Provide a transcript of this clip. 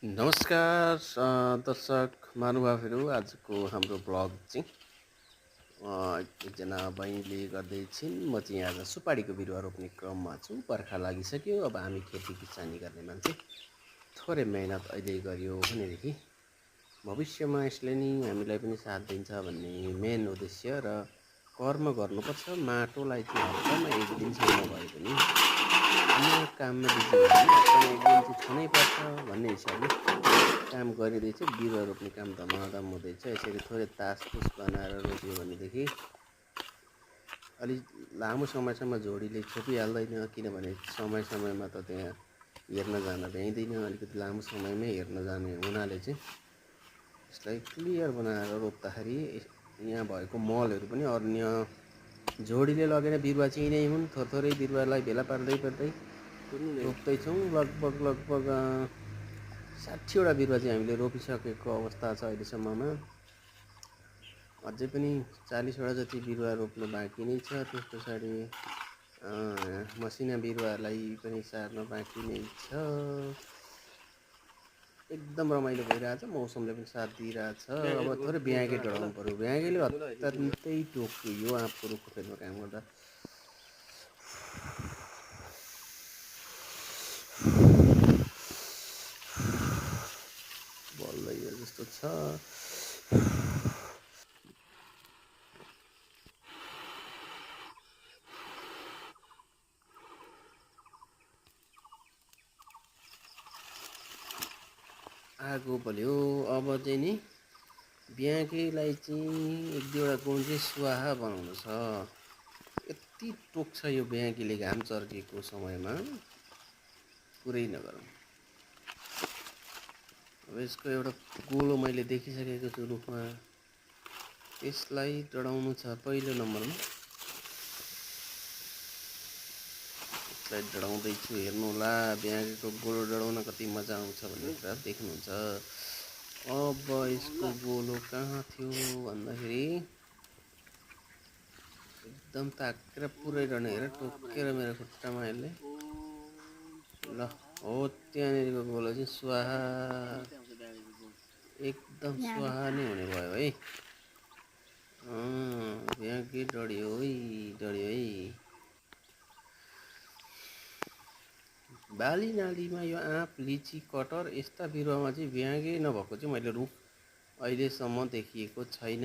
नमस्कार दर्शक महानुभावहरू। आजको हाम्रो ब्लग चाहिँ एकजना बहिनीले गर्दै छिन्। म चाहिँ आज सुपारीको बिरुवा रोप्ने क्रममा छु। बर्खा लागिसक्यो, अब हामी खेती किसानी गर्ने मान्छे थोरै मेहनत अहिले गरियो भनेदेखि भविष्यमा यसले नि हामीलाई पनि साथ दिन्छ भन्ने मेन उद्देश्य र कर्म गर्नुपर्छ। माटोलाई चाहिँ हप्तामा एक दिनसम्म भए पनि अन्य काममा बिजी भयो भने हप्तामा एक दिन चाहिँ छनै पर्छ भन्ने हिसाबले काम गरिँदैछ। बिरुवा रोप्ने काम धमाधम हुँदैछ। यसरी थोरै तासतुस बनाएर रोप्यो भनेदेखि अलिक लामो समयसम्म झोडीले छोपिहाल्दैन, किनभने समय समयमा त त्यहाँ हेर्न जान भ्याइँदैन। अलिकति लामो समयमै हेर्न जाने हुनाले चाहिँ यसलाई क्लियर बनाएर रोप्दाखेरि यहाँ भएको मलहरू पनि अन्य झोडीले लगेर बिरुवा चाहिँ नै हुन्। थोरै बिरुवालाई भेला पार्दै रोप्दैछौँ। लगभग 60वटा बिरुवा चाहिँ हामीले रोपिसकेको अवस्था छ अहिलेसम्ममा। अझै पनि 40वटा जति बिरुवा रोप्नु बाँकी नै छ। त्यस पछाडि मसिना बिरुवालाई पनि सार्न बाँकी नै छ। एकदम रमाइलो भइरहेछ, मौसमले पनि साथ दिइरहेछ। अब थोरै ब्याँगे डढाउनु पऱ्यो। ब्याँगेले अत्यन्तै टोक्यो आँपको रुखको फेदमा काम गर्दा। बल्दै जस्तो छ। आगो बल्यो। अब चाहिँ नि ब्याँकेलाई चाहिँ एक दुईवटा गुण चाहिँ स्वाहा बनाउनु छ। यति टोक्छ यो ब्याँकीले घाम चर्केको समयमा, कुरै नगरौँ। अब यसको एउटा गोलो मैले देखिसकेको छु रुखमा, त्यसलाई डढाउनु छ पहिलो नम्बरमा। यसलाई डढाउँदैछु, हेर्नुहोला ब्याँकेको गोलो डढाउन कति मजा आउँछ भन्ने कुरा देख्नुहुन्छ। अब यसको गोलो कहाँ थियो भन्दाखेरि एकदम ताकेर पुरै डढ्ने। हेर टोकेर मेरो खुट्टामा यसले। ल हो त्यहाँनिरको गोलो चाहिँ स्वाहा, एकदम स्वाहा नै हुने भयो है। ब्याँकी डढ्यो है। बाली नालीमा यो आँप, लिची, कटहर यस्ता बिरुवामा चाहिँ ब्याँगे नभएको चाहिँ मैले रुख अहिलेसम्म देखिएको छैन।